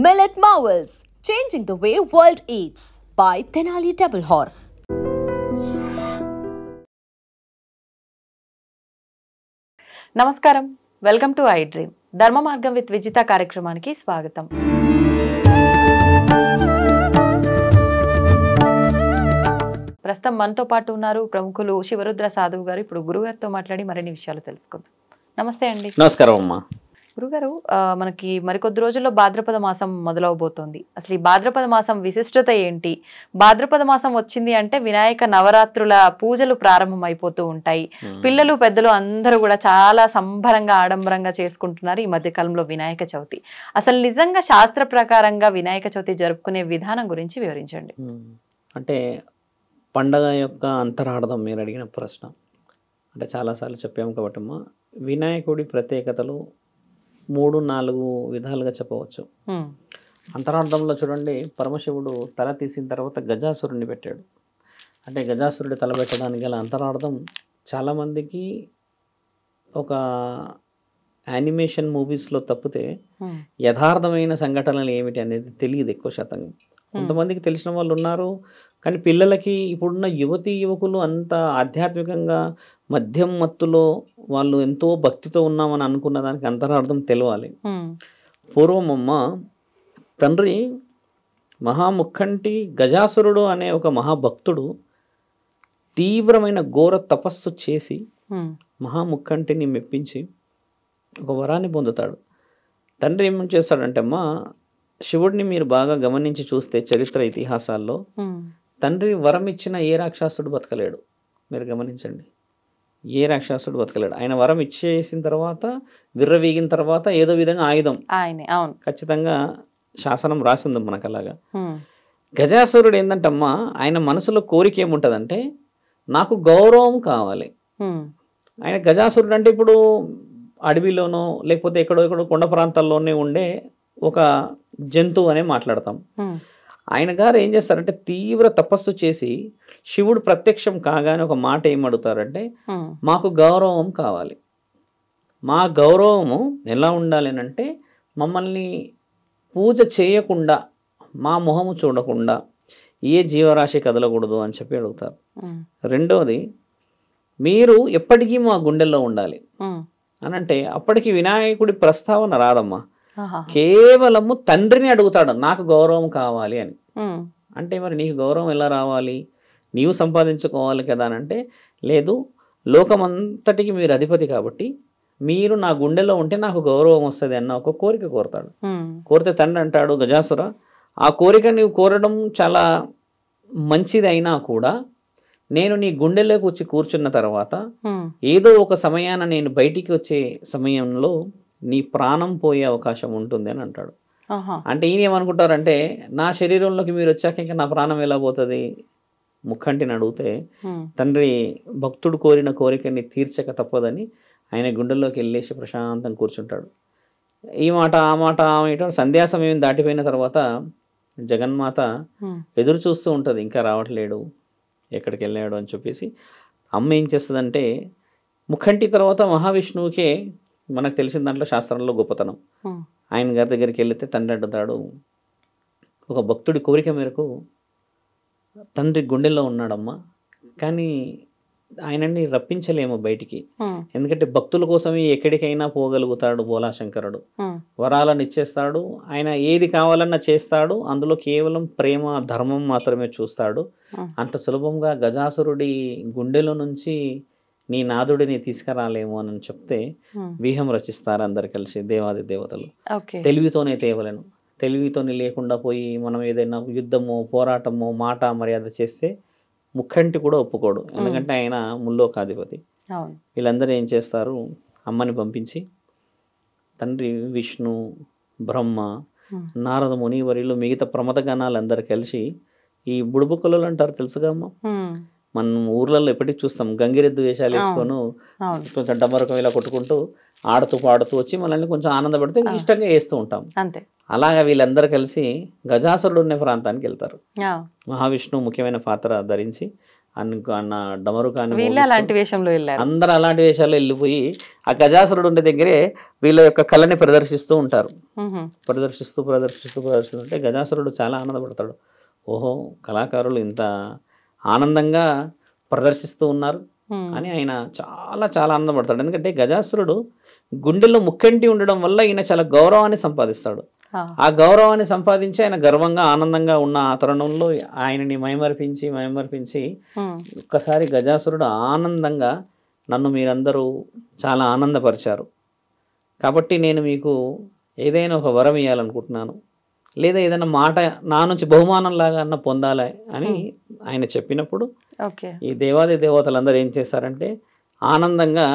Millet Marvels, changing the way world eats by Tenali Double Horse. నమస్కారం, welcome to I dream. ధర్మ మార్గం with Vijitha కార్యక్రమానికి స్వాగతం. ప్రస్తుతం మనతో పాటు ఉన్నారు ప్రముఖులు శివరుద్ర సాధువు గారు. ఇప్పుడు గురుగారితో మాట్లాడి మరిన్ని విషయాలు తెలుసుకుందాం. నమస్తే అండి. నమస్కారం అమ్మా. గురుగారు, మనకి మరికొద్ది రోజుల్లో భాద్రపద మాసం మొదలవబోతోంది. అసలు ఈ భాద్రపద మాసం విశిష్టత ఏంటి? భాద్రపద మాసం వచ్చింది అంటే వినాయక నవరాత్రుల పూజలు ప్రారంభం అయిపోతూ ఉంటాయి. పిల్లలు పెద్దలు అందరూ కూడా చాలా సంబరంగా ఆడంబరంగా చేసుకుంటున్నారు ఈ మధ్య కాలంలో వినాయక చవితి. అసలు నిజంగా శాస్త్ర ప్రకారంగా వినాయక చవితి జరుపుకునే విధానం గురించి వివరించండి. అంటే పండగ యొక్క అంతరార్థం మీరు అడిగిన ప్రశ్న. అంటే చాలాసార్లు చెప్పాము కాబట్టి అమ్మా, వినాయకుడి ప్రత్యేకతలు 3-4 విధాలుగా చెప్పవచ్చు. అంతరార్థంలో చూడండి, పరమశివుడు తల తీసిన తర్వాత గజాసురుడిని పెట్టాడు. అంటే గజాసురుడి తల పెట్టడానికి గల అంతరార్థం చాలామందికి ఒక యానిమేషన్ మూవీస్లో తప్పితే యథార్థమైన సంఘటనలు ఏమిటి అనేది తెలియదు ఎక్కువ శాతం. కొంతమందికి తెలిసిన వాళ్ళు ఉన్నారు, కానీ పిల్లలకి ఇప్పుడున్న యువకులు అంత ఆధ్యాత్మికంగా మద్యం మత్తులో వాళ్ళు ఎంతో భక్తితో ఉన్నామని అనుకున్న దానికి అంతరార్థం తెలియాలి. పూర్వం అమ్మ తండ్రి మహాముఖంటి గజాసురుడు అనే ఒక మహాభక్తుడు తీవ్రమైన ఘోర తపస్సు చేసి మహాముఖంటిని మెప్పించి ఒక వరాన్ని పొందుతాడు. తండ్రి ఏం చేస్తాడంటే అమ్మ, శివుడిని మీరు బాగా గమనించి చూస్తే చరిత్ర ఇతిహాసాల్లో తండ్రి వరం ఇచ్చిన ఏ రాక్షసుడు బతకలేడు. మీరు గమనించండి, ఏ రాక్షసుడు బతకలేడు. ఆయన వరం ఇచ్చేసిన తర్వాత విర్రవీగిన తర్వాత ఏదో విధంగా ఆయుధం ఖచ్చితంగా శాసనం రాసింది మనకు. అలాగా గజాసురుడు ఏంటంటమ్మా, ఆయన మనసులో కోరిక ఏముంటుందంటే నాకు గౌరవం కావాలి. ఆయన గజాసురుడు అంటే ఇప్పుడు అడవిలోనో లేకపోతే ఎక్కడో కొండ ప్రాంతాల్లోనే ఉండే ఒక జంతువు అనే మాట్లాడతాం. ఆయన గారు ఏం చేస్తారంటే తీవ్ర తపస్సు చేసి శివుడు ప్రత్యక్షం కాగానే ఒక మాట ఏమడుగుతారంటే, మాకు గౌరవం కావాలి. మా గౌరవము ఎలా ఉండాలి అంటే మమ్మల్ని పూజ చేయకుండా మా మొహము చూడకుండా ఏ జీవరాశి కదలకూడదు అని చెప్పి అడుగుతారు. రెండోది, మీరు ఎప్పటికీ మా గుండెల్లో ఉండాలి అని అంటే అప్పటికి వినాయకుడి ప్రస్తావన రాదమ్మా. కేవలము తండ్రిని అడుగుతాడు, నాకు గౌరవం కావాలి అని. అంటే మరి నీకు గౌరవం ఎలా రావాలి? నీవు సంపాదించుకోవాలి కదా అని అంటే, లేదు, లోకమంతటికి మీరు అధిపతి కాబట్టి మీరు నా గుండెలో ఉంటే నాకు గౌరవం వస్తుంది అన్న ఒక కోరిక కోరుతాడు. కోరితే తండ్రి అంటాడు, గజాసుర, ఆ కోరిక నీవు కోరడం చాలా మంచిది అయినా కూడా నేను నీ గుండెలోకి వచ్చి కూర్చున్న తర్వాత ఏదో ఒక సమయాన నేను బయటికి వచ్చే సమయంలో నీ ప్రాణం పోయే అవకాశం ఉంటుంది అని అంటాడు. అంటే ఈయన ఏమనుకుంటారంటే, నా శరీరంలోకి మీరు వచ్చాక ఇంకా నా ప్రాణం ఎలా పోతుంది? ముఖంటిని అడిగితే తండ్రి భక్తుడు కోరిన కోరికని తీర్చక తప్పదని ఆయన గుండెల్లోకి వెళ్ళేసి ప్రశాంతంగా కూర్చుంటాడు. ఈ మాట ఆ మాట సంధ్యా సమయం దాటిపోయిన తర్వాత జగన్మాత ఎదురు చూస్తూ ఉంటుంది, ఇంకా రావట్లేడు, ఎక్కడికి వెళ్ళాడు అని చెప్పేసి. అమ్మ ఏం చేస్తుందంటే, ముఖంటి తర్వాత మహావిష్ణువుకే మనకు తెలిసిన దాంట్లో శాస్త్రంలో గొప్పతనం. ఆయన గారి దగ్గరికి వెళితే తండ్రి అడ్డుతాడు, ఒక భక్తుడి కోరిక మేరకు తండ్రి గుండెల్లో ఉన్నాడమ్మా, కానీ ఆయనని రప్పించలేము బయటికి. ఎందుకంటే భక్తుల కోసమే ఎక్కడికైనా పోగలుగుతాడు బోలాశంకరుడు. వరాలను ఇచ్చేస్తాడు, ఆయన ఏది కావాలన్నా చేస్తాడు, అందులో కేవలం ప్రేమ ధర్మం మాత్రమే చూస్తాడు. అంత సులభంగా గజాసురుడి గుండెలో నుంచి నీ నాదుడిని తీసుకురాలేము అని చెప్తే వ్యూహం రచిస్తారు అందరు కలిసి దేవాది దేవతలు. తెలివితోనే తేవలను, తెలివితోనే లేకుండా పోయి మనం ఏదైనా యుద్ధమో పోరాటమో మాట మర్యాద చేస్తే ముఖంటి కూడా ఒప్పుకోడు, ఎందుకంటే ఆయన ముల్లోకాధిపతి. వీళ్ళందరూ ఏం చేస్తారు, అమ్మని పంపించి తండ్రి విష్ణు, బ్రహ్మ, నారద మునివరిలో మిగతా ప్రమద గణాలు అందరు కలిసి ఈ బుడుబుక్కలు అంటారు తెలుసుగా అమ్మ, మనం ఊర్లలో ఎప్పటికి చూస్తాం, గంగిరెద్దు వేషాలు వేసుకొని కొంచెం డబ్బరకం ఇలా కొట్టుకుంటూ ఆడుతూ పాడుతూ వచ్చి మనల్ని కొంచెం ఆనందపడుతూ ఇష్టంగా వేస్తూ ఉంటాం. అలాగా వీళ్ళందరూ కలిసి గజాసురుడు ఉన్న ప్రాంతానికి వెళ్తారు. మహావిష్ణువు ముఖ్యమైన పాత్ర ధరించి అన్న డమరుకాన్ని వీళ్ళు అలాంటి వేషంలో వెళ్ళారు. అందరూ అలాంటి వేషాల్లో వెళ్ళిపోయి ఆ గజాసురుడు ఉండే దగ్గరే వీళ్ళ యొక్క కళని ప్రదర్శిస్తూ ఉంటారు. ప్రదర్శిస్తుంటే గజాసురుడు చాలా ఆనందపడతాడు. ఓహో, కళాకారులు ఇంత ఆనందంగా ప్రదర్శిస్తూ ఉన్నారు అని ఆయన చాలా చాలా ఆనందపడతాడు. ఎందుకంటే గజాసురుడు గుండెల్లో ముక్కంటి ఉండడం వల్ల ఈయన చాలా గౌరవాన్ని సంపాదిస్తాడు. ఆ గౌరవాన్ని సంపాదించి ఆయన గర్వంగా ఆనందంగా ఉన్న ఆ తరుణంలో ఆయనని మైమర్పించి ఒక్కసారి గజాసురుడు ఆనందంగా, నన్ను మీరందరూ చాలా ఆనందపరిచారు కాబట్టి నేను మీకు ఏదైనా ఒక వరం ఇవ్వాలనుకుంటున్నాను, లేదా ఏదైనా మాట నా నుంచి బహుమానం లాగా అన్న పొందాలి అని ఆయన చెప్పినప్పుడు ఈ దేవాది దేవతలందరూ ఏం చేశారంటే ఆనందంగా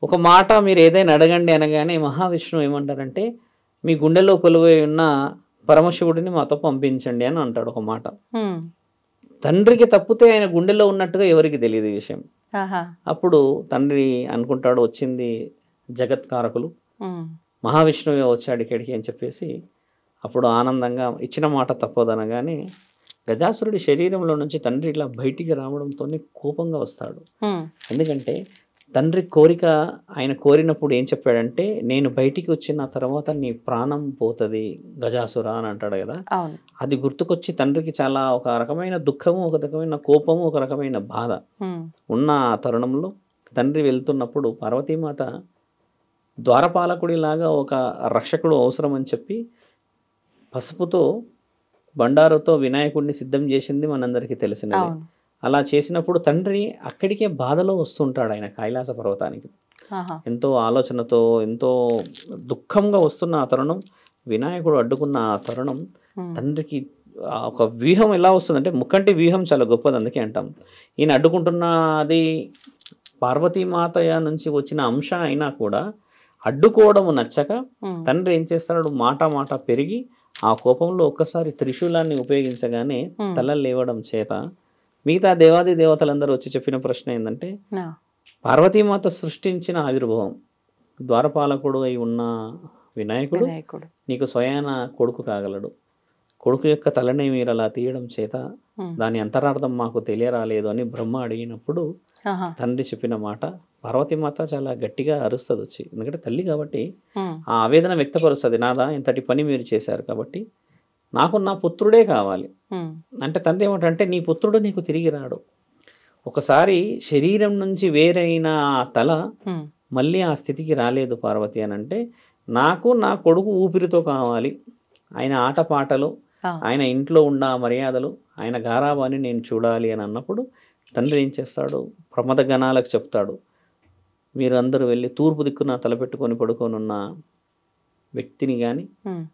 ఒక మాట మీరు ఏదైనా అడగండి అనగానే మహావిష్ణువు ఏమంటారంటే మీ గుండెలో కొలువై ఉన్న పరమశివుడిని మాతో పంపించండి అని అంటాడు ఒక మాట. తండ్రికి తప్పితే ఆయన గుండెలో ఉన్నట్టుగా ఎవరికి తెలియదు ఈ విషయం. అప్పుడు తండ్రి అనుకుంటాడు వచ్చింది జగత్కారకులు, మహావిష్ణువే వచ్చాడు ఇక్కడికి అని చెప్పేసి అప్పుడు ఆనందంగా ఇచ్చిన మాట తప్పదనగానే గజాసురుడి శరీరంలో నుంచి తండ్రి ఇలా బయటికి రావడంతోనే కోపంగా వస్తాడు. ఎందుకంటే తండ్రి కోరిక ఆయన కోరినప్పుడు ఏం చెప్పాడంటే నేను బయటికి వచ్చిన తర్వాత నీ ప్రాణం పోతుంది గజాసుర అని అంటాడు కదా. అది గుర్తుకొచ్చి తండ్రికి చాలా ఒక రకమైన దుఃఖము, ఒక రకమైన కోపము, ఒక రకమైన బాధ ఉన్న తరుణంలో తండ్రి వెళ్తున్నప్పుడు పార్వతీమాత ద్వారపాలకుడిలాగా ఒక రక్షకుడు అవసరం అని చెప్పి పసుపుతో బండారుతో వినాయకుడిని సిద్ధం చేసింది మనందరికీ తెలిసినది. అలా చేసినప్పుడు తండ్రి అక్కడికే బాధలో వస్తుంటాడు ఆయన కైలాస పర్వతానికి. ఎంతో ఆలోచనతో ఎంతో దుఃఖంగా వస్తున్న ఆ తరుణం, వినాయకుడు అడ్డుకున్న ఆ తరుణం తండ్రికి ఒక వ్యూహం ఎలా వస్తుందంటే ముక్కంటి వ్యూహం చాలా గొప్పది అందుకే అంటాం. ఈయన అడ్డుకుంటున్నది పార్వతీమాత నుంచి వచ్చిన అంశ అయినా కూడా అడ్డుకోవడం నచ్చక తండ్రి ఏం చేస్తాడు మాట పెరిగి ఆ కోపంలో ఒక్కసారి త్రిశూలాన్ని ఉపయోగించగానే తల లేవడం చేత మిగతా దేవాది దేవతలందరూ వచ్చి చెప్పిన ప్రశ్న ఏంటంటే పార్వతీమాత సృష్టించిన ఆవిర్భావం ద్వారపాలకుడు అయి ఉన్న వినాయకుడు నీకు స్వయాన కొడుకు కాగలడు, కొడుకు యొక్క తలని మీరు అలా తీయడం చేత దాని అంతరార్థం మాకు తెలియరాలేదు అని బ్రహ్మ అడిగినప్పుడు తండ్రి చెప్పిన మాట పార్వతీమాత చాలా గట్టిగా అరుస్తుంది వచ్చి, ఎందుకంటే తల్లి కాబట్టి ఆ ఆవేదన వ్యక్తపరుస్తుంది. నాదా ఇంతటి పని మీరు చేశారు కాబట్టి నాకు నా పుత్రుడే కావాలి అంటే తండ్రి ఏమంటే నీ పుత్రుడు నీకు తిరిగి రాడు, ఒకసారి శరీరం నుంచి వేరైన తల మళ్ళీ ఆ స్థితికి రాలేదు పార్వతి అని అంటే నాకు నా కొడుకు ఊపిరితో కావాలి, ఆయన ఆటపాటలు, ఆయన ఇంట్లో ఉన్న మర్యాదలు, ఆయన గారాబాన్ని నేను చూడాలి అని అన్నప్పుడు తండ్రి ఏం చేస్తాడు ప్రమద గణాలకు చెప్తాడు మీరు అందరూ వెళ్ళి తూర్పు దిక్కున తలపెట్టుకొని పడుకోనున్న వ్యక్తిని కానీ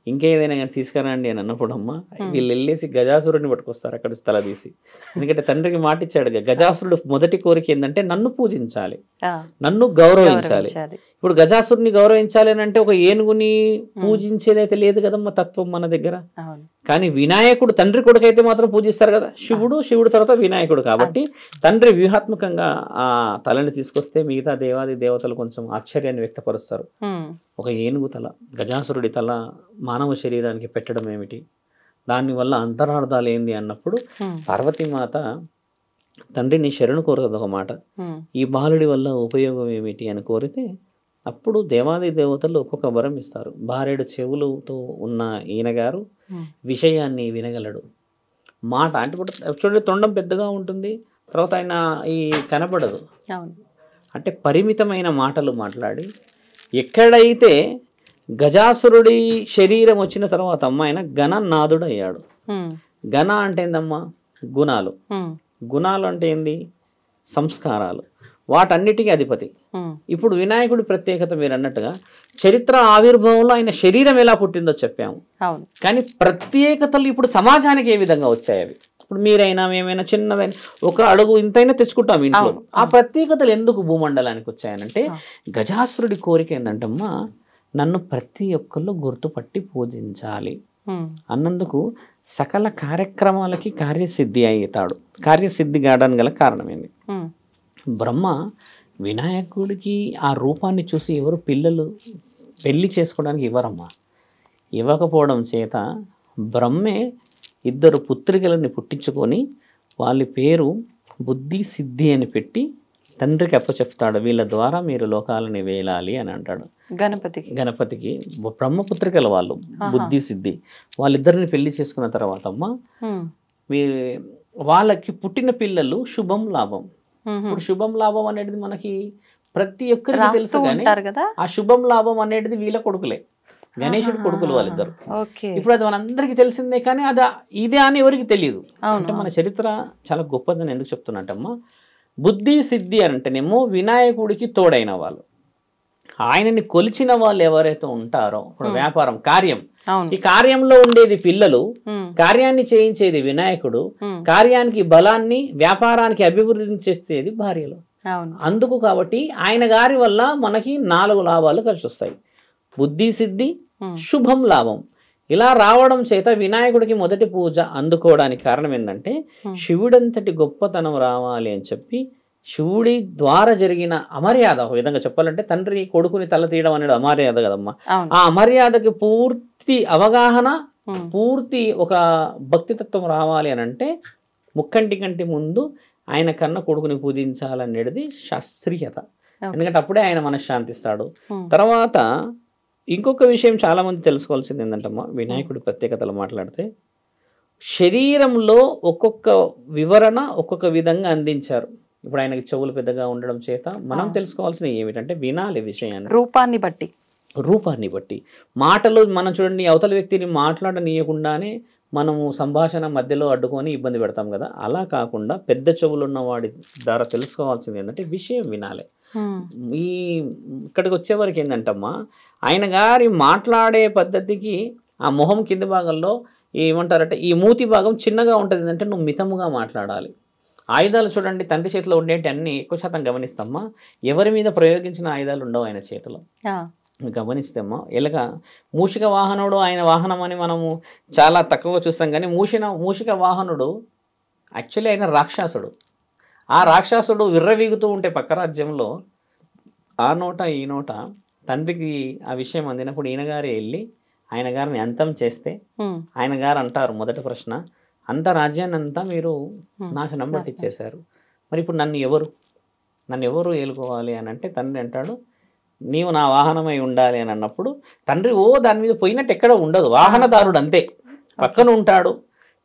ఇంకేదైనా కానీ తీసుకురండి అని అన్నప్పుడు అమ్మ వీళ్ళు వెళ్ళేసి గజాసురుడిని పట్టుకొస్తారు అక్కడ తల తీసి. ఎందుకంటే తండ్రికి మాట ఇచ్చాడు గజాసురుడు మొదటి కోరిక ఏంటంటే నన్ను పూజించాలి, నన్ను గౌరవించాలి. ఇప్పుడు గజాసురుడిని గౌరవించాలి అని అంటే ఒక ఏనుగుని పూజించేదైతే లేదు కదమ్మా తత్వం మన దగ్గర. కానీ వినాయకుడు తండ్రి కొడుకు అయితే మాత్రం పూజిస్తారు కదా, శివుడు తర్వాత వినాయకుడు కాబట్టి తండ్రి వ్యూహాత్మకంగా ఆ తలని తీసుకొస్తే మిగతా దేవాది దేవతలు కొంచెం ఆశ్చర్యాన్ని వ్యక్తపరుస్తారు. ఒక ఏనుగు తల, గజాసురుడి తల మానవ శరీరానికి పెట్టడం ఏమిటి, దానివల్ల అంతరార్థాలు ఏంది అన్నప్పుడు పార్వతీమాత తండ్రిని శరణు కోరుతుంది ఒక మాట, ఈ బాలుడి వల్ల ఉపయోగం ఏమిటి అని కోరితే అప్పుడు దేవాది దేవతలు ఒక్కొక్క వరం ఇస్తారు. 12 చెవులతో ఉన్న ఈయన గారు విషయాన్ని వినగలడు, మాట అంటే చూడండి తొండం పెద్దగా ఉంటుంది, తర్వాత ఆయన ఈ కనబడదు అంటే పరిమితమైన మాటలు మాట్లాడి ఎక్కడైతే గజాసురుడి శరీరం వచ్చిన తర్వాత ఆయన గణనాథుడు అయ్యాడు. గణ అంటే ఏందమ్మా గుణాలు, గుణాలు అంటే ఏంది సంస్కారాలు, వాటన్నిటికీ అధిపతి. ఇప్పుడు వినాయకుడి ప్రత్యేకత మీరు అన్నట్టుగా చరిత్ర ఆవిర్భావంలో ఆయన శరీరం ఎలా పుట్టిందో చెప్పాము, కానీ ప్రత్యేకతలు ఇప్పుడు సమాజానికి ఏ విధంగా వచ్చాయి అవి ఇప్పుడు మీరైనా మేమైనా చిన్నదైనా ఒక అడుగు ఇంతైనా తెచ్చుకుంటాం ఇంట్లో. ఆ ప్రత్యేకతలు ఎందుకు భూమండలానికి వచ్చాయనంటే గజాసురుడి కోరిక ఏంటంటమ్మా నన్ను ప్రతి ఒక్కళ్ళు గుర్తుపట్టి పూజించాలి అన్నందుకు సకల కార్యక్రమాలకి కార్యసిద్ధి అవుతాడు. కార్యసిద్ధి కావడానికి గల కారణం ఏంది, బ్రహ్మ వినాయకుడికి ఆ రూపాన్ని చూసి ఎవరు పిల్లలు పెళ్లి చేసుకోవడానికి ఇవ్వరమ్మా, ఇవ్వకపోవడం చేత బ్రహ్మే 2 పుత్రికలని పుట్టించుకొని వాళ్ళ పేరు బుద్ధి సిద్ధి అని పెట్టి తండ్రికి అప్పచెప్తాడు, వీళ్ళ ద్వారా మీరు లోకాలని వేలాలి అని అంటాడు. గణపతికి బ్రహ్మపుత్రికలు వాళ్ళు, బుద్ధి సిద్ధి, వాళ్ళిద్దరిని పెళ్లి చేసుకున్న తర్వాత అమ్మ మీ వాళ్ళకి పుట్టిన పిల్లలు శుభం లాభం. ఇప్పుడు శుభం లాభం అనేది మనకి ప్రతి ఒక్కరికి తెలుసు, కానీ ఆ శుభం లాభం అనేది వీళ్ళ కొడుకులే, గణేశుడి కొడుకులు వాళ్ళిద్దరు. ఇప్పుడు అది మనందరికి తెలిసిందే, కానీ అది ఇదే అని ఎవరికి తెలియదు. అంటే మన చరిత్ర చాలా గొప్పదని ఎందుకు చెప్తున్నట్టమ్మా, బుద్ధి సిద్ధి అంటేనేమో వినాయకుడికి తోడైన వాళ్ళు, ఆయనని కొలిచిన వాళ్ళు ఎవరైతే ఉంటారో, ఇప్పుడు వ్యాపారం కార్యం, ఈ కార్యంలో ఉండేది పిల్లలు, కార్యాన్ని చేయించేది వినాయకుడు, కార్యానికి బలాన్ని వ్యాపారానికి అభివృద్ధి చేసేది భార్యలు. అందుకు కాబట్టి ఆయన గారి వల్ల మనకి 4 లాభాలు కలిసి వస్తాయి, బుద్ధి సిద్ధి శుభం లాభం. ఇలా రావడం చేత వినాయకుడికి మొదటి పూజ అందుకోవడానికి కారణం ఏంటంటే శివుడంతటి గొప్పతనం రావాలి అని చెప్పి శివుడి ద్వారా జరిగిన అమర్యాద, ఒక విధంగా చెప్పాలంటే తండ్రి కొడుకుని తల తీయడం అనేది అమర్యాద కదమ్మా. ఆ అమర్యాదకి పూర్తి అవగాహన, పూర్తి ఒక భక్తితత్వం రావాలి అని అంటే ముక్కంటి కంటి ముందు ఆయన కన్నా కొడుకుని పూజించాలనేది శాస్త్రీయత. ఎందుకంటే అప్పుడే ఆయన మనశ్శాంతిస్తాడు. తర్వాత ఇంకొక విషయం చాలా మంది తెలుసుకోవాల్సింది ఏంటంటమ్మా, వినాయకుడి ప్రత్యేకతలు మాట్లాడితే శరీరంలో ఒక్కొక్క వివరణ ఒక్కొక్క విధంగా అందించారు. ఇప్పుడు ఆయనకి చెవులు పెద్దగా ఉండడం చేత మనం తెలుసుకోవాల్సినవి ఏమిటంటే వినాలి విషయాన్ని, రూపాన్ని బట్టి మాటలు. మనం చూడండి, అవతల వ్యక్తిని మాట్లాడనీయకుండానే మనము సంభాషణ మధ్యలో అడ్డుకొని ఇబ్బంది పెడతాం కదా, అలా కాకుండా పెద్ద చెవులు ఉన్న వాడి ద్వారా తెలుసుకోవాల్సింది ఏంటంటే విషయం వినాలి. ఈ ఇక్కడికి వచ్చేవరకు ఏంటంటమ్మా, ఆయన గారి మాట్లాడే పద్ధతికి ఆ మొహం కింది భాగంలో ఏమంటారంటే ఈ మూతి భాగం చిన్నగా ఉంటుంది, ఏంటంటే నువ్వు మితముగా మాట్లాడాలి. ఆయుధాలు చూడండి, తండ్రి చేతిలో ఉండేటి అన్ని ఎక్కువ శాతం గమనిస్తామా, ఎవరి మీద ప్రయోగించిన ఆయుధాలు ఉండవు ఆయన చేతిలో. గమనిస్తేమ్మా ఎలాగ మూషిక వాహనుడు ఆయన వాహనం అని మనము చాలా తక్కువగా చూస్తాం, కానీ మూషిక వాహనుడు యాక్చువల్లీ ఆయన రాక్షసుడు. ఆ రాక్షసుడు విర్రవీగుతూ ఉంటే పక్క రాజ్యంలో ఆ నోట ఈ నోట తండ్రికి ఆ విషయం అందినప్పుడు ఈయన గారే వెళ్ళి ఆయన గారిని అంతం చేస్తే ఆయన గారు అంటారు, మొదటి ప్రశ్న, అంత రాజ్యాన్ని అంతా మీరు నాశనం పట్టించేశారు, మరి ఇప్పుడు నన్ను ఎవరు ఏలుకోవాలి అని అంటే తండ్రి అంటాడు, నీవు నా వాహనమై ఉండాలి అని అన్నప్పుడు తండ్రి దాని మీద పోయినట్టు ఎక్కడ ఉండదు, వాహనదారుడు అంతే పక్కన ఉంటాడు.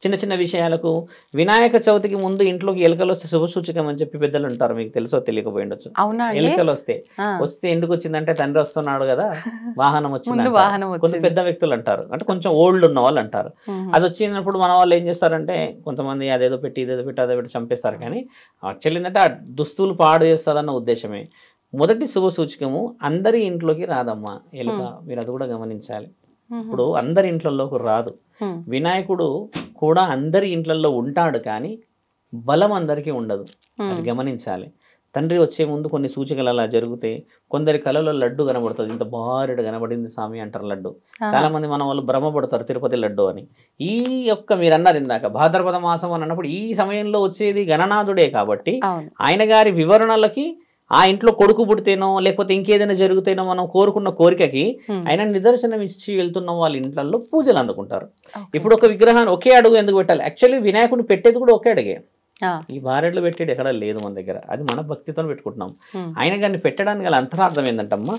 చిన్న చిన్న విషయాలకు వినాయక చవితికి ముందు ఇంట్లోకి ఎలుకలు వస్తే శుభసూచకం అని చెప్పి పెద్దలు ఉంటారు, మీకు తెలుసో తెలియకపోయిండొచ్చు. ఎలుకలు వస్తే ఎందుకు వచ్చిందంటే తండ్రి వస్తున్నాడు కదా, వాహనం వచ్చింది. కొంత పెద్ద వ్యక్తులు అంటారు, అంటే కొంచెం ఓల్డ్ ఉన్న వాళ్ళు అంటారు. అది వచ్చినప్పుడు మన వాళ్ళు ఏం చేస్తారంటే కొంతమంది అదేదో పెట్టి ఇదేదో పెట్టి అదే పెట్టి చంపేస్తారు, కానీ యాక్చువల్లీ ఏంటంటే ఆ దుస్తులు పాడు చేస్తుందన్న ఉద్దేశమే. మొదటి శుభ సూచకము అందరి ఇంట్లోకి రాదమ్మా ఎలుక, మీరు అది కూడా గమనించాలి. ఇప్పుడు అందరి ఇంట్లలోకి రాదు, వినాయకుడు కూడా అందరి ఇంట్లలో ఉంటాడు, కానీ బలం అందరికీ ఉండదు, అది గమనించాలి. తండ్రి వచ్చే ముందు కొన్ని సూచకలు అలా జరుగుతాయి. కొందరి కళలో లడ్డు కనబడుతుంది, ఇంత భారీగా కనబడింది స్వామి అంటారు లడ్డు. చాలా మంది మన వాళ్ళు భ్రమపడతారు తిరుపతి లడ్డు అని. ఈ మీరు అన్నారు ఇందాక భాద్రపద మాసం అని అన్నప్పుడు ఈ సమయంలో వచ్చేది గణనాథుడే కాబట్టి ఆయన గారి వివరణలకి ఆ ఇంట్లో కొడుకు పుడితేనో లేకపోతే ఇంకేదైనా జరుగుతేనో మనం కోరుకున్న కోరికకి ఆయన నిదర్శనం ఇచ్చి వెళ్తున్న వాళ్ళ ఇంట్లో పూజలు అందుకుంటారు. ఇప్పుడు ఒక విగ్రహాన్ని ఒకే అడుగు ఎందుకు పెట్టాలి? యాక్చువల్లీ వినాయకుడిని పెట్టేది కూడా ఒకే అడుగే, ఈ భార్యలు పెట్టేది ఎక్కడ లేదు మన దగ్గర, అది మన భక్తితో పెట్టుకుంటున్నాం. ఆయన గారిని పెట్టడానికి గల అంతరార్థం ఏంటంటమ్మా,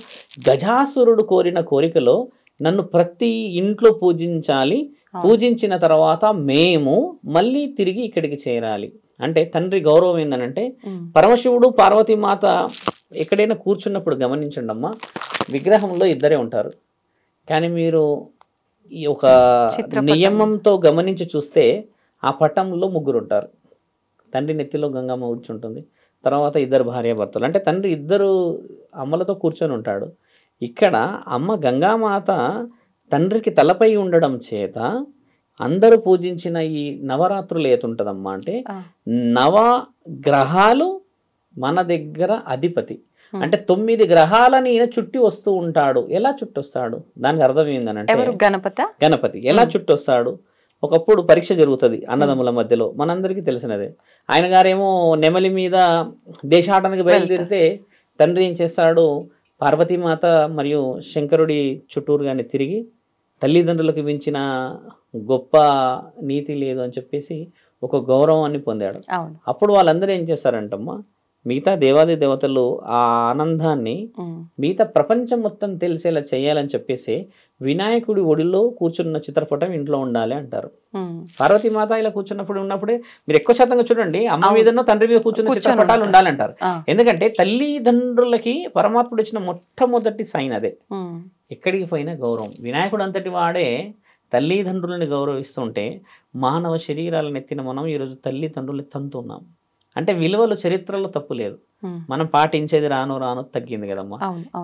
గజాసురుడు కోరిన కోరికలో నన్ను ప్రతి ఇంట్లో పూజించాలి, పూజించిన తర్వాత మేము మళ్ళీ తిరిగి ఇక్కడికి చేరాలి అంటే తండ్రి గౌరవం ఏంటంటే పరమశివుడు పార్వతీమాత ఎక్కడైనా కూర్చున్నప్పుడు గమనించండి అమ్మా, విగ్రహంలో ఇద్దరే ఉంటారు, కానీ మీరు ఈ ఒక నియమంతో గమనించి చూస్తే ఆ పటంలో ముగ్గురు ఉంటారు. తండ్రి నెత్తిలో గంగమ్మ కూర్చుంటుంది, తర్వాత ఇద్దరు భార్యాభర్తలు, అంటే తండ్రి ఇద్దరు అమ్మలతో కూర్చొని ఉంటాడు. ఇక్కడ అమ్మ గంగామాత తండ్రికి తలపై ఉండడం చేత అందరూ పూజించిన ఈ నవరాత్రులు ఏతుంటదమ్మా అంటే నవగ్రహాలు మన దగ్గర అధిపతి, అంటే 9 గ్రహాలని ఈయన చుట్టి వస్తూ ఉంటాడు. ఎలా చుట్టొస్తాడు దానికి అర్థం ఏందనంటే గణపతి ఎలా చుట్టొస్తాడు. ఒకప్పుడు పరీక్ష జరుగుతుంది అన్నదమ్ముల మధ్యలో, మనందరికీ తెలిసినదే. ఆయన గారేమో నెమలి మీద దేశాటనకి బయలుదేరితే తండ్రి ఏం చేస్తాడు, పార్వతీమాత మరియు శంకరుడి చుట్టూరు కానీ తిరిగి తల్లిదండ్రులకు మించిన గొప్ప నీతి లేదు అని చెప్పేసి ఒక గౌరవాన్ని పొందాడు. అవును. అప్పుడు వాళ్ళందరూ ఏం చేశారంటమ్మా, మిగతా దేవాది దేవతలు ఆ ఆనందాన్ని మిగతా ప్రపంచం మొత్తం తెలిసేలా చేయాలని చెప్పేసి వినాయకుడి ఒడిలో కూర్చున్న చిత్రపటం ఇంట్లో ఉండాలి అంటారు. పార్వతీమాత ఇలా కూర్చున్నప్పుడు ఉన్నప్పుడే మీరు ఎక్కువ శాతంగా చూడండి, అమ్మ మీదనో తండ్రి మీద కూర్చున్న చిత్రపటాలు ఉండాలంటారు. ఎందుకంటే తల్లిదండ్రులకి పరమాత్ముడు ఇచ్చిన మొట్టమొదటి సైన్ అదే. ఎక్కడికి పోయినా గౌరవం. వినాయకుడు అంతటి వాడే తల్లిదండ్రులని గౌరవిస్తుంటే మానవ శరీరాలను ఎత్తిన మనం ఈరోజు తల్లిదండ్రులు తంతున్నాం. అంటే విలువలు చరిత్రలో తప్పు లేదు, మనం పాటించేది రాను రాను తగ్గింది కదమ్మా.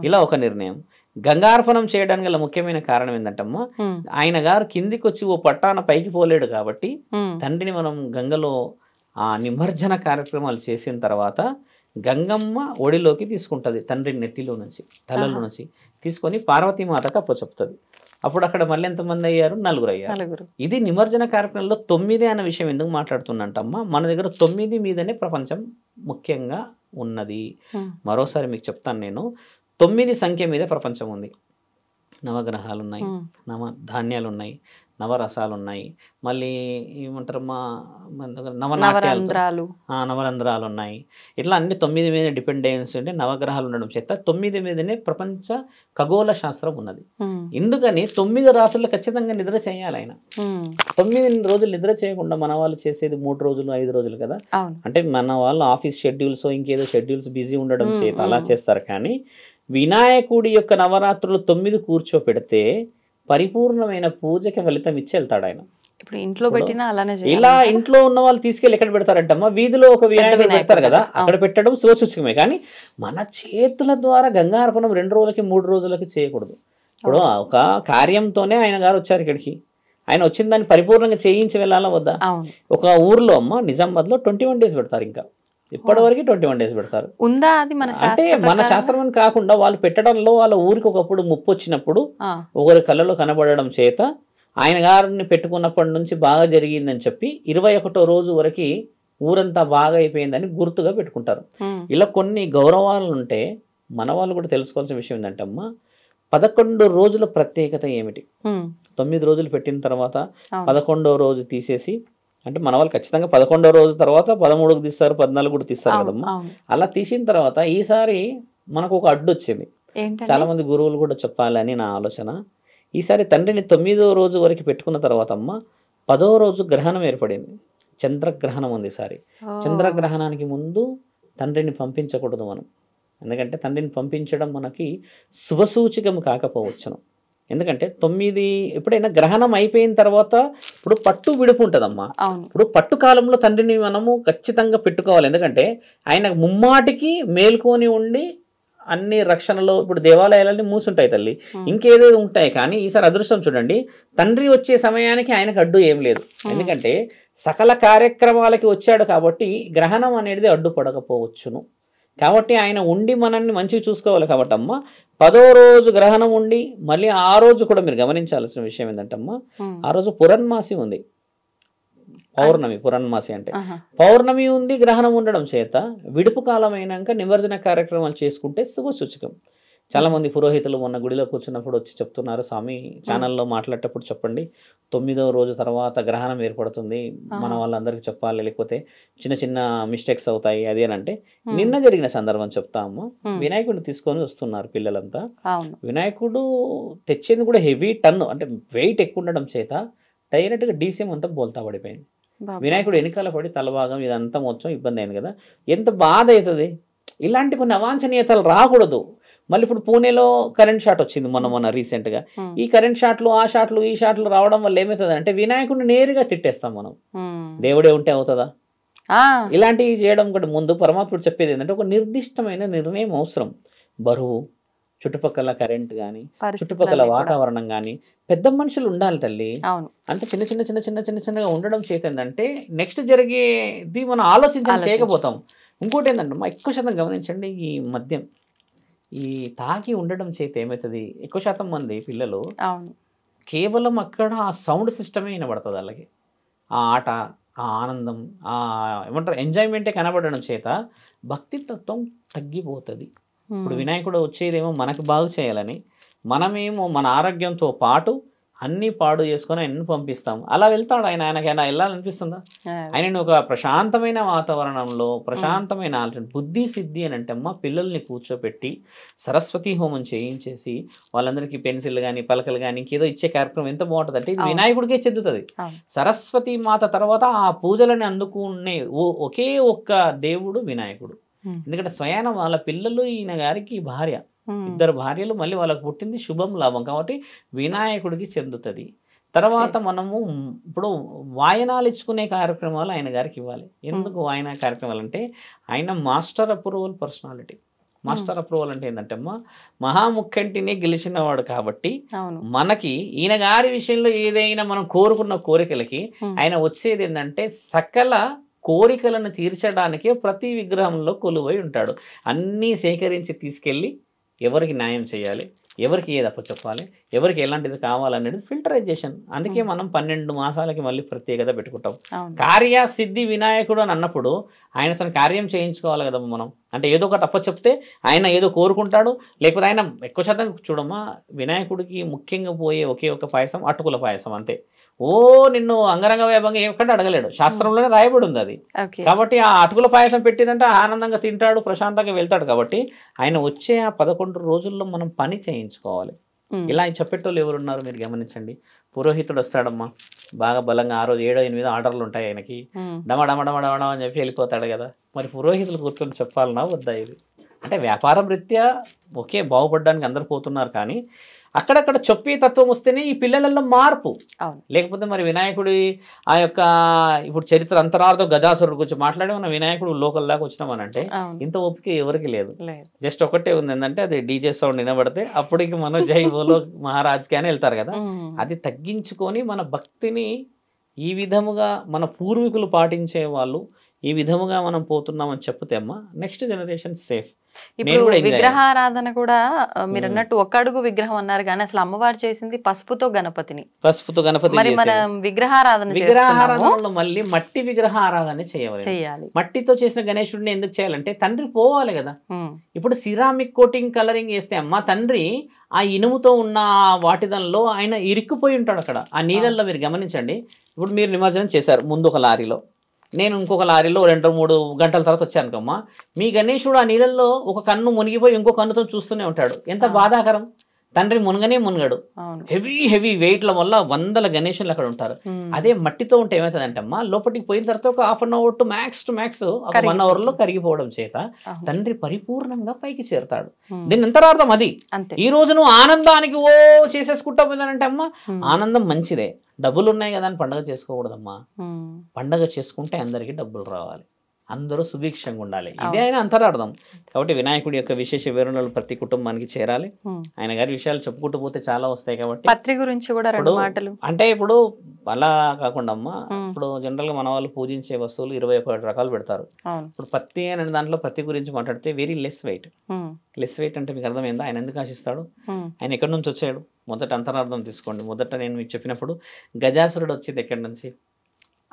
ఇలా ఒక నిర్ణయం. గంగార్పణం చేయడానికి గల ముఖ్యమైన కారణం ఏంటంటమ్మా, ఆయన గారు కిందికి వచ్చి ఓ పట్టాన పైకి పోలేడు కాబట్టి తండ్రిని మనం గంగలో ఆ నిమజ్జన కార్యక్రమాలు చేసిన తర్వాత గంగమ్మ ఒడిలోకి తీసుకుంటుంది, తండ్రి నెట్టిలో నుంచి తలలో నుంచి తీసుకొని పార్వతీమాతకు అప్పచెప్తుంది. అప్పుడు అక్కడ మళ్ళీ ఎంతమంది అయ్యారు? 4 అయ్యారు. ఇది నిమజ్జన కార్యక్రమంలో 9 అనే విషయం ఎందుకు మాట్లాడుతున్నట్టమ్మా, మన దగ్గర 9 మీదనే ప్రపంచం ముఖ్యంగా ఉన్నది. మరోసారి మీకు చెప్తాను నేను, 9 సంఖ్య మీద ప్రపంచం ఉంది. నవగ్రహాలు ఉన్నాయి, ధాన్యాలు ఉన్నాయి, నవరసాలు ఉన్నాయి, మళ్ళీ ఏమంటారమ్మా నవరంధ్రాలు ఉన్నాయి. ఇట్లా అన్ని 9 మీద డిపెండెన్స్ ఉంటే నవగ్రహాలు ఉండడం చేత 9 మీదనే ప్రపంచ ఖగోళ శాస్త్రం ఉన్నది. ఎందుకని 9 రాత్రులు ఖచ్చితంగా నిద్ర చేయాలి ఆయన. 9 రోజులు నిద్ర చేయకుండా మన వాళ్ళు చేసేది 3 రోజులు 5 రోజులు కదా. అంటే మన వాళ్ళు ఆఫీస్ షెడ్యూల్స్ ఇంకేదో షెడ్యూల్స్ బిజీ ఉండడం చేత అలా చేస్తారు. కానీ వినాయకుడి యొక్క నవరాత్రులు 9 కూర్చోపెడితే పరిపూర్ణమైన పూజకి ఫలితం ఇచ్చి వెళ్తాడు ఆయన. ఇప్పుడు ఇంట్లో పెట్టినా అలానే ఇలా ఇంట్లో ఉన్న వాళ్ళు తీసుకెళ్ళి ఎక్కడ పెడతారంటమ్మా, వీధిలో ఒక వినాయకుడు పెడతారు కదా, అక్కడ పెట్టడం శుభసూచకమే. కానీ మన చేతుల ద్వారా గంగార్పణం 2 రోజులకి 3 రోజులకి చేయకూడదు. ఇప్పుడు ఒక కార్యంతోనే ఆయన గారు వచ్చారు ఇక్కడికి, ఆయన వచ్చిన దాన్ని పరిపూర్ణంగా చేయించి వెళ్ళాలా వద్దా? ఒక ఊర్లో అమ్మ నిజామాబాద్లో 21 days పెడతారు, ఇంకా ఇప్పటివరకు 21 days పెడతారు. ఉందా అది? అంటే మన శాస్త్రం అని కాకుండా వాళ్ళు పెట్టడంలో వాళ్ళ ఊరికి ఒకప్పుడు ముప్పు వచ్చినప్పుడు ఒకరి కళ్ళలో కనబడడం చేత ఆయన గారిని పెట్టుకున్నప్పటి నుంచి బాగా జరిగిందని చెప్పి 21వ రోజు వరకు ఊరంతా బాగా అయిపోయిందని గుర్తుగా పెట్టుకుంటారు. ఇలా కొన్ని గౌరవాలు ఉంటే మన వాళ్ళు కూడా తెలుసుకోవాల్సిన విషయం ఏంటంటే అమ్మా, 11 రోజుల ప్రత్యేకత ఏమిటి? 9 రోజులు పెట్టిన తర్వాత 11వ రోజు తీసేసి, అంటే మన వాళ్ళు ఖచ్చితంగా 11వ రోజు తర్వాత 13కు తీస్తారు, 14 కూడా తీస్తారు కదమ్మా. అలా తీసిన తర్వాత ఈసారి మనకు ఒక అడ్డు వచ్చింది. చాలా మంది గురువులు కూడా చెప్పాలని నా ఆలోచన. ఈసారి తండ్రిని 9వ రోజు వరకు పెట్టుకున్న తర్వాత అమ్మ 10వ రోజు గ్రహణం ఏర్పడింది, చంద్రగ్రహణం ఉంది. ఈసారి చంద్రగ్రహణానికి ముందు తండ్రిని పంపించకూడదు మనం. ఎందుకంటే తండ్రిని పంపించడం మనకి శుభసూచకం కాకపోవచ్చును. ఎందుకంటే 9 ఎప్పుడైనా గ్రహణం అయిపోయిన తర్వాత ఇప్పుడు పట్టు విడుపు ఉంటుందమ్మా. ఇప్పుడు పట్టు కాలంలో తండ్రిని మనము ఖచ్చితంగా పెట్టుకోవాలి. ఎందుకంటే ఆయన ముమ్మాటికి మేల్కొని ఉండి అన్ని రక్షణలో, ఇప్పుడు దేవాలయాలన్నీ మూసుంటాయి తల్లి, ఇంకేదో ఉంటాయి. కానీ ఈసారి అదృష్టం చూడండి, తండ్రి వచ్చే సమయానికి ఆయనకు అడ్డు ఏం లేదు. ఎందుకంటే సకల కార్యక్రమాలకి వచ్చాడు కాబట్టి గ్రహణం అనేది అడ్డుపడకపోవచ్చును. కాబట్టి ఆయన ఉండి మనల్ని మంచిగా చూసుకోవాలి. కాబట్టి అమ్మ 10వ రోజు గ్రహణం ఉండి మళ్ళీ ఆ రోజు కూడా మీరు గమనించాల్సిన విషయం ఏంటంటే అమ్మ, ఆ రోజు పురన్మాసి ఉంది, పౌర్ణమి. పురన్మాసి అంటే పౌర్ణమి ఉంది, గ్రహణం ఉండడం చేత విడుపు కాలం అయినాక నిమజ్జన కార్యక్రమాలు చేసుకుంటే శుభసూచకం. చాలా మంది పురోహితులు మొన్న గుడిలో కూర్చున్నప్పుడు వచ్చి చెప్తున్నారు, స్వామి ఛానల్లో మాట్లాడేటప్పుడు చెప్పండి, 9వ రోజు తర్వాత గ్రహణం ఏర్పడుతుంది, మన వాళ్ళందరికీ చెప్పాలి, లేకపోతే చిన్న చిన్న మిస్టేక్స్ అవుతాయి అది అని. అంటే నిన్న జరిగిన సందర్భం చెప్తాము. వినాయకుడిని తీసుకొని వస్తున్నారు పిల్లలంతా. వినాయకుడు తెచ్చేది కూడా హెవీ టన్ను, అంటే వెయిట్ ఎక్కువ ఉండడం చేత డైరెక్ట్గా డీసీఎం అంతా బోల్తా పడిపోయింది. వినాయకుడు వెనకాల పడి తలభాగం ఇదంతా మొత్తం ఇబ్బంది అయింది కదా. ఎంత బాధ అవుతుంది. ఇలాంటి కొన్ని అవాంఛనీయతలు రాకూడదు. మళ్ళీ ఇప్పుడు పూణేలో కరెంట్ షాట్ వచ్చింది మొన్న రీసెంట్గా. ఈ కరెంట్ షాట్లు, ఆ షాట్లు, ఈ షాట్లు రావడం వల్ల ఏమవుతుంది అంటే వినాయకుడిని నేరుగా తిట్టేస్తాం మనం. దేవుడే ఉంటే అవుతుందా? ఇలాంటివి చేయడం కూడా ముందు పరమాత్ముడు చెప్పేది ఏంటంటే ఒక నిర్దిష్టమైన నిర్ణయం అవసరం. బరువు, చుట్టుపక్కల కరెంట్ కానీ, చుట్టుపక్కల వాతావరణం కానీ, పెద్ద మనుషులు ఉండాలి తల్లి. అంటే చిన్న చిన్న చిన్న చిన్న చిన్న చిన్నగా ఉండడం చేతందంటే నెక్స్ట్ జరిగేది మనం ఆలోచించాలి, చేయకపోతాం. ఇంకోటి ఏంటంటే మా ఎక్కువ శాతం గమనించండి, ఈ మద్యం ఈ తాగి ఉండడం చేత ఏమవుతుంది, ఎక్కువ శాతం మంది పిల్లలు కేవలం అక్కడ ఆ సౌండ్ సిస్టమే వినబడుతుంది వాళ్ళకి. ఆ ఆట, ఆ ఆనందం, ఆ ఏమంటారు ఎంజాయ్మెంటే కనబడడం చేత భక్తి తత్వం తగ్గిపోతుంది. ఇప్పుడు వినాయకుడు వచ్చేదేమో మనకు బాగు చేయాలని, మనమేమో మన ఆరోగ్యంతో పాటు అన్నీ పాడు చేసుకొని ఆయనను పంపిస్తాం. అలా వెళ్తాడు ఆయన. ఆయనకైనా వెళ్ళాలనిపిస్తుందా? ఆయన ఒక ప్రశాంతమైన వాతావరణంలో ప్రశాంతమైన ఆలోచన బుద్ధి సిద్ధి అని అంటే అమ్మ పిల్లల్ని కూర్చోపెట్టి సరస్వతి హోమం చేయించేసి వాళ్ళందరికీ పెన్సిల్ కానీ పలకలు కానీ ఇంకేదో ఇచ్చే కార్యక్రమం ఎంత బాగుంటుంది అంటే ఇది వినాయకుడికే చెందుతుంది. సరస్వతి మాత తర్వాత ఆ పూజలని అందుకునే ఒకే ఒక్క దేవుడు వినాయకుడు. ఎందుకంటే స్వయాన వాళ్ళ పిల్లలు ఈయన గారికి భార్య, 2 భార్యలు, మళ్ళీ వాళ్ళకు పుట్టింది శుభం లాభం కాబట్టి వినాయకుడికి చెందుతుంది. తర్వాత మనము ఇప్పుడు వాయనాలు ఇచ్చుకునే కార్యక్రమాలు ఆయన గారికి ఇవ్వాలి. ఎందుకు వాయనా కార్యక్రమాలు అంటే ఆయన master approval personality. Master approval అంటే ఏంటంటే అమ్మా మహాముఖ్యంటిని గెలిచినవాడు కాబట్టి మనకి ఈయన గారి విషయంలో ఏదైనా మనం కోరుకున్న కోరికలకి ఆయన వచ్చేది ఏంటంటే సకల కోరికలను తీర్చడానికే ప్రతి విగ్రహంలో కొలువై ఉంటాడు. అన్నీ సేకరించి తీసుకెళ్ళి ఎవరికి న్యాయం చేయాలి, ఎవరికి ఏది అప్పచెప్పాలి, ఎవరికి ఎలాంటిది కావాలనేది ఫిల్టరైజేషన్. అందుకే మనం 12 మాసాలకి మళ్ళీ ప్రత్యేకత పెట్టుకుంటాం. కార్యసిద్ధి వినాయకుడు అని అన్నప్పుడు ఆయన తన కార్యం చేయించుకోవాలి కదా మనం. అంటే ఏదో ఒకటి అప్పచెప్తే ఆయన ఏదో కోరుకుంటాడు. లేకపోతే ఆయన ఎక్కువ శాతం చూడమ్మా వినాయకుడికి ముఖ్యంగా పోయే ఒకే ఒక పాయసం అటుకుల పాయసం అంతే. నిన్ను అంగరంగ వైభవంగా ఎక్కడ అడగలేడు, శాస్త్రంలోనే రాయబడి ఉంది అది. కాబట్టి ఆ అటుకుల పాయసం పెట్టిందంటే ఆనందంగా తింటాడు, ప్రశాంతంగా వెళ్తాడు. కాబట్టి ఆయన వచ్చే ఆ 11 రోజుల్లో మనం పని చేయించుకోవాలి. ఇలా చెప్పేటోళ్ళు ఎవరున్నారు మీరు గమనించండి. పురోహితుడు వస్తాడమ్మా బాగా బలంగా, ఆ రోజు 7, 8 ఆర్డర్లు ఉంటాయి ఆయనకి, డమడమడమడమడం అని చెప్పి వెళ్ళిపోతాడు కదా. మరి పురోహితులు కూర్చొని చెప్పాలన్నా వద్దా? ఇది అంటే వ్యాపారం రీత్యా ఓకే బాగుపడడానికి అందరు పోతున్నారు, కానీ అక్కడక్కడ చెప్పే తత్వం వస్తేనే ఈ పిల్లలలో మార్పు. లేకపోతే మరి వినాయకుడి ఆ యొక్క ఇప్పుడు చరిత్ర అంతరార్థం గజాసురుడు గురించి మాట్లాడి మన వినాయకుడు లోకల్ దాకా వచ్చినామని అంటే ఇంత ఓపిక ఎవరికి లేదు. జస్ట్ ఒకటే ఉంది ఏంటంటే అది డీజే సౌండ్ వినబడితే అప్పటికి మనం జై బోలో మహారాజ్కి అని వెళ్తారు కదా. అది తగ్గించుకొని మన భక్తిని ఈ విధముగా మన పూర్వీకులు పాటించే వాళ్ళు ఈ విధముగా మనం పోతున్నామని చెప్తే అమ్మా నెక్స్ట్ జనరేషన్ సేఫ్. ఇప్పుడు విగ్రహారాధన కూడా మీరు అన్నట్టు 1 అడుగు విగ్రహం అన్నారు, కానీ అసలు అమ్మవారు చేసింది పసుపుతో గణపతి. మరి మనం విగ్రహారాధనలో మళ్ళీ మట్టి విగ్రహారాధన చేయాలి. మట్టితో చేసిన గణేశుడిని ఎందుకు చేయాలంటే తండ్రి పోవాలి కదా. ఇప్పుడు సిరామిక్ కోటింగ్ కలరింగ్ చేస్తే అమ్మ తండ్రి ఆ ఇనుముతో ఉన్న వాటిదల్లో ఆయన ఇరుక్కుపోయి ఉంటాడు అక్కడ ఆ నీళ్ళల్లో. మీరు గమనించండి, ఇప్పుడు మీరు నిమజ్జనం చేశారు ముందు ఒక లారీలో, నేను ఇంకొక లారీలో 2-3 గంటల తర్వాత వచ్చాను కమ్మా. మీ గణేశుడు ఆ నీళ్ళల్లో ఒక కన్ను మునిగిపోయి ఇంకో కన్నుతో చూస్తూనే ఉంటాడు. ఎంత బాధాకరం. తండ్రి మునగడు. హెవీ వెయిట్ల వల్ల 100 గణేశులు అక్కడ ఉంటారు. అదే మట్టితో ఉంటే ఏమవుతుందంటే అమ్మా లోపలికి పోయిన తర్వాత ఒక ½ అన్ అవర్ టు మ్యాక్స్ ఒక 1 అవర్లో కరిగిపోవడం చేత తండ్రి పరిపూర్ణంగా పైకి చేరుతాడు. దీని అంతరార్థం అది. ఈ రోజు నువ్వు ఆనందానికి చేసేసుకుంటా పోయిందంటే అమ్మా ఆనందం మంచిదే, డబ్బులు ఉన్నాయి కదా అని పండగ చేసుకోకూడదమ్మా. పండగ చేసుకుంటే అందరికీ డబ్బులు రావాలి, అందరూ సుభిక్షంగా ఉండాలి, ఇదే ఆయన అంతరార్థం. కాబట్టి వినాయకుడి యొక్క విశేష వివరణలు ప్రతి కుటుంబానికి చేరాలి. ఆయన గారి విషయాలు చెప్పుకుంటూ పోతే చాలా వస్తాయి. కాబట్టి పత్రి గురించి కూడా 2 మాటలు. అంటే ఇప్పుడు అలా కాకుండా అమ్మా ఇప్పుడు జనరల్ గా మన వాళ్ళు పూజించే వస్తువులు 21 రకాలు పెడతారు. ఇప్పుడు పత్తి అనే దాంట్లో పత్తి గురించి మాట్లాడితే very less weight. Less weight అంటే మీకు అర్థమైందా? ఆయన ఎందుకు ఆశిస్తాడు? ఆయన ఎక్కడి నుంచి వచ్చాడు? మొదట అంతరార్థం తీసుకోండి. మొదట నేను మీకు చెప్పినప్పుడు గజాసురుడు వచ్చేది ఎక్కడి నుంచి?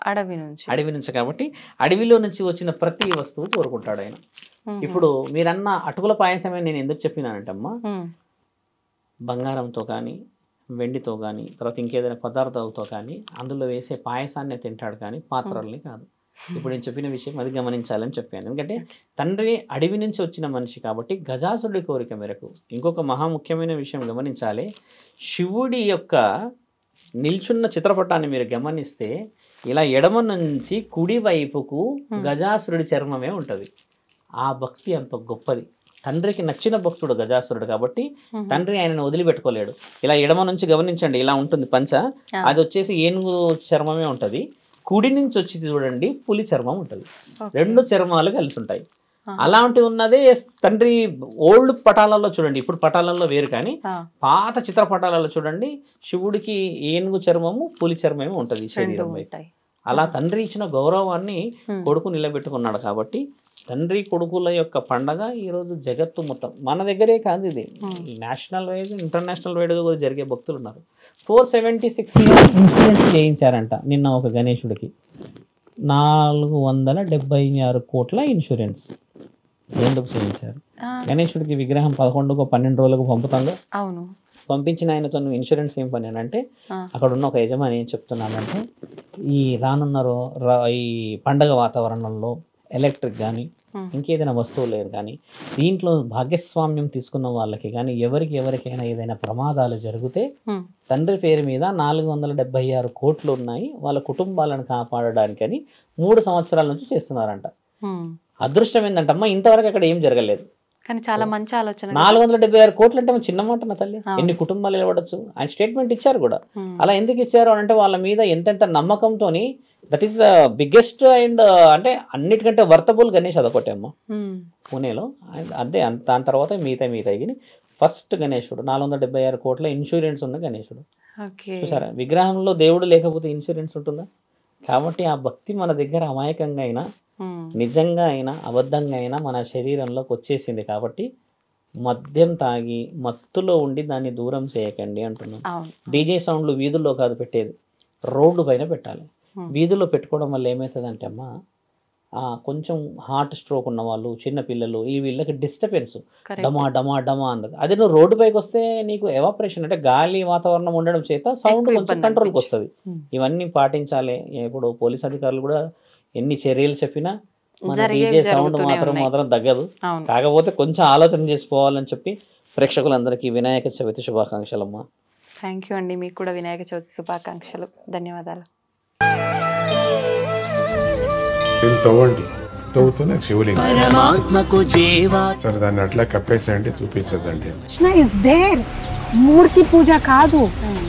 అడవి నుంచి. కాబట్టి అడవిలో నుంచి వచ్చిన ప్రతి వస్తువు కోరుకుంటాడు ఆయన. ఇప్పుడు మీరన్న అటుకుల పాయసమే నేను ఎందుకు చెప్పినానంటే అమ్మా బంగారంతో కానీ వెండితో కానీ తర్వాత ఇంకేదైనా పదార్థాలతో కానీ అందులో వేసే పాయసాన్ని తింటాడు, కానీ పాత్రల్ని కాదు. ఇప్పుడు నేను చెప్పిన విషయం అది గమనించాలని చెప్పాను. ఎందుకంటే తండ్రి అడవి నుంచి వచ్చిన మనిషి కాబట్టి గజాసురుడి కోరిక మేరకు. ఇంకొక మహాముఖ్యమైన విషయం గమనించాలి, శివుడి యొక్క నిల్చున్న చిత్రపటాన్ని మీరు గమనిస్తే ఇలా ఎడమ నుంచి కుడి వైపుకు గజాసురుడి చర్మమే ఉంటుంది. ఆ భక్తి అంత గొప్పది. తండ్రికి నచ్చిన భక్తుడు గజాసురుడు కాబట్టి తండ్రి ఆయనను వదిలిపెట్టుకోలేడు. ఇలా ఎడమ నుంచి గమనించండి, ఇలా ఉంటుంది పంచ, అది వచ్చేసి ఏనుగు చర్మమే ఉంటుంది. కుడి నుంచి వచ్చి చూడండి పులి చర్మం ఉంటుంది. 2 చర్మాలు కలిసి ఉంటాయి. అలాంటి ఉన్నదే తండ్రి ఓల్డ్ పటాలలో చూడండి, ఇప్పుడు పటాలలో వేరు, కానీ పాత చిత్రపటాలలో చూడండి శివుడికి ఏనుగు చర్మము పులి చర్మము ఉంటుంది శరీరం. అలా తండ్రి ఇచ్చిన గౌరవాన్ని కొడుకు నిలబెట్టుకున్నాడు. కాబట్టి తండ్రి కొడుకుల యొక్క పండగ ఈరోజు జగత్తు మొత్తం, మన దగ్గరే కాదు, ఇది నేషనల్ వైడ్ ఇంటర్నేషనల్ వైడ్గా కూడా జరిగే భక్తులు ఉన్నారు. 476 ఇన్సూరెన్స్ చేయించారంట నిన్న ఒక గణేశుడికి. 476 కోట్ల ఇన్సూరెన్స్ ఎందుకు చేయించారు? గణేశుడికి విగ్రహం 11-12 రోజులకు పంపుతాం. అవును, పంపించిన ఆయనతో నువ్వు ఇన్సూరెన్స్ ఏం పని అని అంటే అక్కడ ఉన్న ఒక యజమాని ఏం చెప్తున్నాడంటే ఈ ఈ పండగ వాతావరణంలో ఎలక్ట్రిక్ కానీ ఇంకేదైనా వస్తువు లేదు కానీ దీంట్లో భాగస్వామ్యం తీసుకున్న వాళ్ళకి కానీ ఎవరికైనా ఏదైనా ప్రమాదాలు జరిగితే తండ్రి పేరు మీద 476 కోట్లు ఉన్నాయి వాళ్ళ కుటుంబాలను కాపాడడానికని 3 సంవత్సరాల నుంచి చేస్తున్నారంట. అదృష్టం ఏంటంటమ్మా ఇంతవరకు అక్కడ ఏం జరగలేదు. కానీ చాలా మంచి ఆలోచన. 476 కోట్లు అంటే చిన్న మాట నా తల్లి, ఎన్ని కుటుంబాలు నిలబడచ్చు. ఆయన స్టేట్మెంట్ ఇచ్చారు కూడా. అలా ఎందుకు ఇచ్చారు అంటే వాళ్ళ మీద ఎంతెంత నమ్మకంతో. దట్ ఈస్ బిగ్గెస్ట్ అండ్ అంటే అన్నిటికంటే వర్తబుల్ గణేష్ అదొకటి అమ్మ పూణేలో. అదే దాని తర్వాత మిగతా ఫస్ట్ గణేశుడు 476 కోట్ల ఇన్సూరెన్స్ ఉన్న గణేశుడు. చూసారా, విగ్రహంలో దేవుడు లేకపోతే ఇన్సూరెన్స్ ఉంటుందా? కాబట్టి ఆ భక్తి మన దగ్గర అమాయకంగా అయినా నిజంగా అయినా అబద్ధంగా అయినా మన శరీరంలోకి వచ్చేసింది. కాబట్టి మద్యం తాగి మత్తులో ఉండి దాన్ని దూరం చేయకండి అంటున్నాం. డీజే సౌండ్లు వీధుల్లో కాదు పెట్టేది, రోడ్డు పైన పెట్టాలి. వీధుల్లో పెట్టుకోవడం వల్ల ఏమవుతుందంటే అమ్మా కొంచెం హార్ట్ స్ట్రోక్ ఉన్న వాళ్ళు, చిన్న పిల్లలు, వీళ్ళకి డిస్టర్బెన్స్ డమా డమా డమా అన్నది. అదే నువ్వు రోడ్డు పైకి వస్తే నీకు ఎవాపరేషన్ అంటే గాలి వాతావరణం ఉండడం చేత సౌండ్ కొంచెం కంట్రోల్కి వస్తుంది. ఇవన్నీ పాటించాలి. ఇప్పుడు పోలీస్ అధికారులు కూడా ఎన్ని చర్యలు చెప్పినా మన డీజే సౌండ్ మాత్రం తగ్గదు. కాకపోతే కొంచెం ఆలోచన చేసుకోవాలని చెప్పి ప్రేక్షకులందరికీ వినాయక చవితి శుభాకాంక్షలమ్మా. థ్యాంక్ యూ అండి, మీకు కూడా వినాయక చవితి శుభాకాంక్షలు. ధన్యవాదాలు. తవ్వండి, తవ్వుతూనే శివలింగం సరే దాన్ని అట్లా కప్పేసేయండి, చూపించదండి. మూర్తి పూజ కాదు,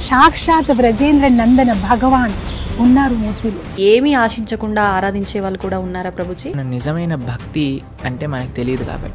సాక్షాత్ బ్రజేంద్ర నందన భగవాన్ ఉన్నారు మూర్తిలో. ఏమీ ఆశించకుండా ఆరాధించే వాళ్ళు కూడా ఉన్నారా ప్రభుజీ? నిజమైన భక్తి అంటే మనకు తెలియదు కాబట్టి